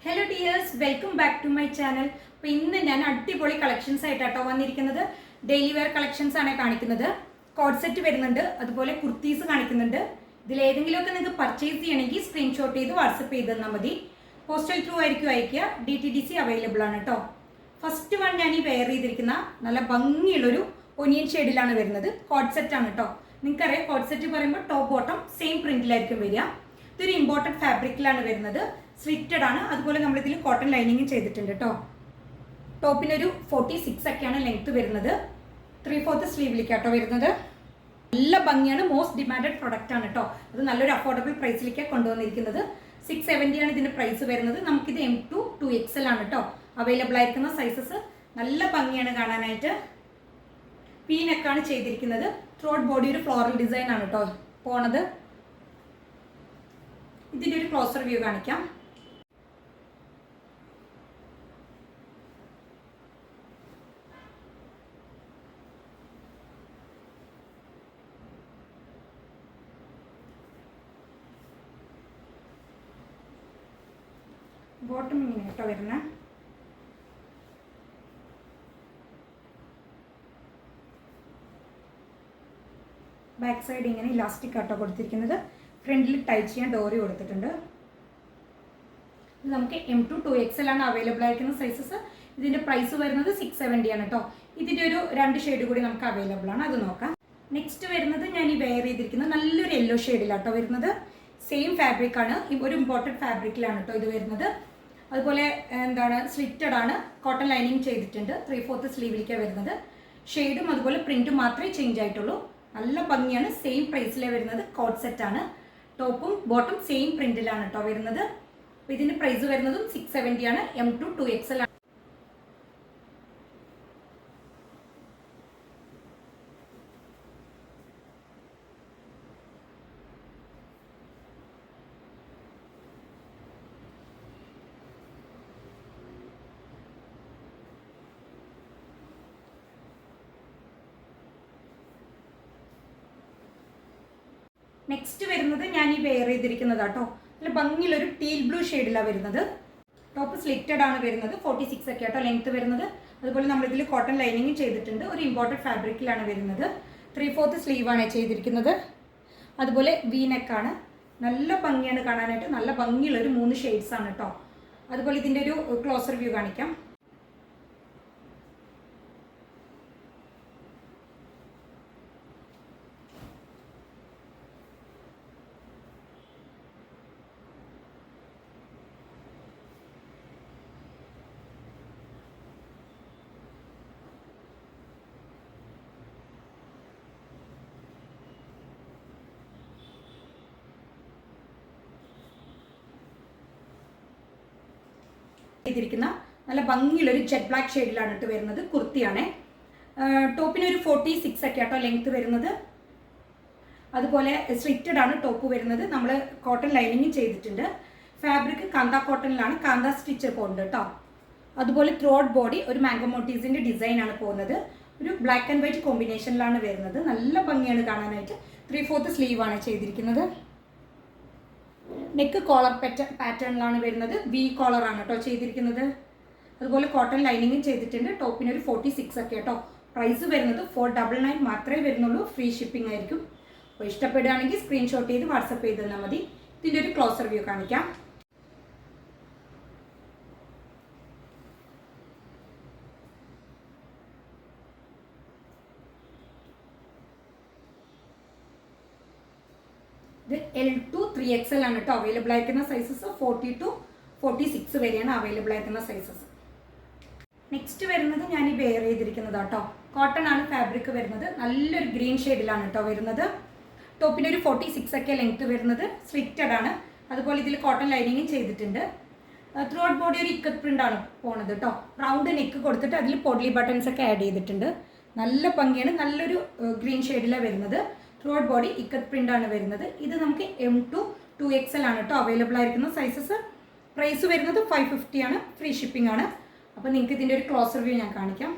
Hello dears, welcome back to my channel. അപ്പോൾ ഇന്ന് ഞാൻ അടിപൊളി കളക്ഷൻസ് ആയിട്ടാട്ടോ വന്നിരിക്കുന്നത്. ഡെയിലി വെയർ കളക്ഷൻസ് ആണ് കാണിക്കുന്നത്. കോഡ് സെറ്റ് വരുന്നുണ്ട്, അതുപോലെ കുർത്തീസ് കാണിക്കുന്നുണ്ട്. ഇതിലേതെങ്കിലുമൊക്കെ നിങ്ങൾക്ക് പർച്ചേസ് ചെയ്യണമെങ്കിൽ സ്ക്രീൻഷോട്ട് ചെയ്ത് വാട്സപ്പ് ചെയ്ത് തന്നാൽ മതി. പോസ്റ്റൽ ത്രൂ ആയിരിക്കും അയക്കുക. DTDC അവൈലബിൾ ആണ് കേട്ടോ. ഫസ്റ്റ് വൺ ഞാൻ ഈ വെയർ ചെയ്തിരിക്കുന്ന നല്ല ഭംഗിയുള്ളൊരു ഒനിയൻ ഷെയ്ഡിലാണ് വരുന്നത്. കോഡ് സെറ്റ് ആണ് കേട്ടോ. നിങ്ങൾക്കറിയാം, കോഡ് സെറ്റ് പറയുമ്പോൾ ടോപ്പ് ബോട്ടം സെയിം പ്രിന്റിലായിരിക്കും വരിക. ഇതൊരു ഇമ്പോർട്ടൻറ്റ് ഫാബ്രിക്കിലാണ് വരുന്നത്. സ്ലിറ്റഡ് ആണ്. അതുപോലെ നമ്മളിതിൽ കോട്ടൺ ലൈനിങ്ങും ചെയ്തിട്ടുണ്ട് കേട്ടോ. ടോപ്പിനൊരു 46 ഒക്കെയാണ് ലെങ്ത് വരുന്നത്. 3/4 സ്ലീവിലേക്കാട്ടോ വരുന്നത്. നല്ല ഭംഗിയാണ്. മോസ്റ്റ് ഡിമാൻഡഡ് പ്രൊഡക്റ്റ് ആണ് കേട്ടോ. അത് നല്ലൊരു അഫോർഡബിൾ പ്രൈസിലേക്കാണ് കൊണ്ടുവന്നിരിക്കുന്നത്. 670 ആണ് ഇതിന്റെ പ്രൈസ് വരുന്നത്. നമുക്കിത് M2 2XL ആണ് കേട്ടോ അവൈലബിൾ ആയിരിക്കുന്ന സൈസസ്. നല്ല ഭംഗിയാണ് കാണാനായിട്ട്. പി നെക്കാണ് ചെയ്തിരിക്കുന്നത്. ത്രോട്ട് ബോഡി ഒരു ഫ്ലോറൽ ഡിസൈൻ ആണ് കേട്ടോ പോണത്. ഇതിന്റെ ഒരു ക്ലോസർ വ്യൂ കാണിക്കാം. ബോട്ടം ഇങ്ങനെ കേട്ടോ വരുന്ന. ബാക്ക് സൈഡ് ഇങ്ങനെ ഇലാസ്റ്റിക് ആട്ടോ കൊടുത്തിരിക്കുന്നത്. ഫ്രണ്ടിൽ ടൈറ്റ് ചെയ്യാൻ ഡോറി കൊടുത്തിട്ടുണ്ട്. ഇത് നമുക്ക് M2 2XL ആണ് അവൈലബിൾ ആയിരിക്കുന്ന സൈസസ്. ഇതിന്റെ പ്രൈസ് വരുന്നത് 670 ആണ് കേട്ടോ. ഇതിന്റെ ഒരു 2 ഷെയ്ഡ് കൂടി നമുക്ക് അവൈലബിൾ ആണ്, അത് നോക്കാം. നെക്സ്റ്റ് വരുന്നത് ഞാൻ ഈ വെയർ ചെയ്തിരിക്കുന്നത് നല്ലൊരു യെല്ലോ ഷെയ്ഡിലാട്ടോ വരുന്നത്. സെയിം ഫാബ്രിക് ആണ്. ഒരു ഇമ്പോർട്ടൻറ്റ് ഫാബ്രിക്കിലാണ് കേട്ടോ ഇത് വരുന്നത്. അതുപോലെ സ്ലിറ്റഡ് ആണ്. കോട്ടൺ ലൈനിങ് ചെയ്തിട്ടുണ്ട്. 3/4 സ്ലീവിലേക്കാണ് വരുന്നത്. ഷെയ്ഡും അതുപോലെ പ്രിന്റും മാത്രമേ ചേഞ്ച് ആയിട്ടുള്ളൂ. നല്ല ഭംഗിയാണ്. സെയിം പ്രൈസിലാണ് വരുന്നത്. കോഡ് സെറ്റ് ആണ്. ടോപ്പും ബോട്ടും സെയിം പ്രിന്റിലാണ് കേട്ടോ വരുന്നത്. അപ്പോൾ ഇതിന്റെ പ്രൈസ് വരുന്നതും 670 ആണ്. M2 2XL ആണ്. നെക്സ്റ്റ് വരുന്നത് ഞാൻ ഈ വെയർ ചെയ്തിരിക്കുന്നത് കേട്ടോ. നല്ല ഭംഗിയുള്ളൊരു ടീൽ ബ്ലൂ ഷെയ്ഡിലാണ് വരുന്നത്. ടോപ്പ് സ്ലിറ്റഡ് ആണ് വരുന്നത്. 46 ഒക്കെ കേട്ടോ ലെങ്ത് വരുന്നത്. അതുപോലെ നമ്മളിതിൽ കോട്ടൺ ലൈനിങ് ചെയ്തിട്ടുണ്ട്. ഒരു ഇമ്പോർട്ടൻറ്റ് ഫാബ്രിക്കിലാണ് വരുന്നത്. 3/4 സ്ലീവാണ് ചെയ്തിരിക്കുന്നത്. അതുപോലെ വി നെക്കാണ്. നല്ല ഭംഗിയാണ് കാണാനായിട്ട്. നല്ല ഭംഗിയുള്ളൊരു 3 ഷെയ്ഡ്സ് ആണ് കേട്ടോ. അതുപോലെ ഇതിൻ്റെ ഒരു ക്ലോസർ വ്യൂ കാണിക്കാം. ചെയ്തിരിക്കുന്ന നല്ല ഭംഗിയുള്ളൊരു ജെറ്റ് ബ്ലാക്ക് ഷെയ്ഡിലാണ് ഇട്ട് വരുന്നത്. കുർത്തിയാണ്. ടോപ്പിനൊരു 46 ഒക്കെ കേട്ടോ ലെങ്ത് വരുന്നത്. അതുപോലെ സ്ലിറ്റഡ് ആണ് ടോപ്പ് വരുന്നത്. നമ്മൾ കോട്ടൺ ലൈനിങ് ചെയ്തിട്ടുണ്ട്. ഫാബ്രിക് കാന്ത കോട്ടണിലാണ്. കാന്ത സ്റ്റിച്ച് പോകുന്നുണ്ട് കേട്ടോ. അതുപോലെ ത്രോട്ട് ബോഡി ഒരു മാംഗോ മോട്ടീവ്സിന്റെ ഡിസൈൻ ആണ് പോകുന്നത്. ഒരു ബ്ലാക്ക് ആൻഡ് വൈറ്റ് കോമ്പിനേഷനിലാണ് വരുന്നത്. നല്ല ഭംഗിയാണ് കാണാനായിട്ട്. 3/4 സ്ലീവാണ് ചെയ്തിരിക്കുന്നത്. നെക്ക് കോളർ പാറ്റേണിലാണ് വരുന്നത്. വി കോളർ ആണ് കേട്ടോ ചെയ്തിരിക്കുന്നത്. അതുപോലെ കോട്ടൺ ലൈനിങ്ങും ചെയ്തിട്ടുണ്ട്. ടോപ്പിനൊരു 46 ഒക്കെ കേട്ടോ. പ്രൈസ് വരുന്നത് 499 മാത്രമേ വരുന്നുള്ളൂ. ഫ്രീ ഷിപ്പിംഗ് ആയിരിക്കും. അപ്പോൾ ഇഷ്ടപ്പെടുകയാണെങ്കിൽ സ്ക്രീൻഷോട്ട് ചെയ്ത് വാട്സപ്പ് ചെയ്ത് തന്നാൽ മതി. ഇതിൻ്റെ ഒരു ക്ലോസർ വ്യൂ കാണിക്കാം. ഇത് L2 3XL ആണ് കേട്ടോ അവൈലബിൾ ആയിരിക്കുന്ന സൈസസ്. 40 to 46 വരെയാണ് അവൈലബിൾ ആയിരിക്കുന്ന സൈസസ്. നെക്സ്റ്റ് വരുന്നത് ഞാൻ ഈ വെയർ ചെയ്തിരിക്കുന്നത് കേട്ടോ. കോട്ടൺ ആണ് ഫാബ്രിക് വരുന്നത്. നല്ലൊരു ഗ്രീൻ ഷെയ്ഡിലാണ് കേട്ടോ വരുന്നത്. ടോപ്പിനൊരു 46 ഒക്കെ ലെങ്ത് വരുന്നത്. സ്ലിറ്റഡ് ആണ്. അതുപോലെ ഇതിൽ കോട്ടൺ ലൈനിങ്ങും ചെയ്തിട്ടുണ്ട്. ത്രോട്ട് ബോഡി ഒരു ഇക്കത്ത് പ്രിന്റ് ആണ് പോണത് കേട്ടോ. റൗണ്ട് നെക്ക് കൊടുത്തിട്ട് അതിൽ പൊഡ്ലി ബട്ടൺസ് ഒക്കെ ആഡ് ചെയ്തിട്ടുണ്ട്. നല്ല ഭംഗിയാണ്. നല്ലൊരു ഗ്രീൻ ഷെയ്ഡിലാണ് വരുന്നത്. ത്രോട്ട് ബോഡി ഇക്കത്ത് പ്രിന്റ് ആണ് വരുന്നത്. ഇത് നമുക്ക് M2 2XL ആണ് കേട്ടോ അവൈലബിൾ ആയിരിക്കുന്ന സൈസസ്. പ്രൈസ് വരുന്നത് 550 ആണ്. ഫ്രീ ഷിപ്പിംഗ് ആണ്. അപ്പോൾ നിങ്ങൾക്ക് ഇതിൻ്റെ ഒരു ക്ലോസർ വ്യൂ ഞാൻ കാണിക്കാം.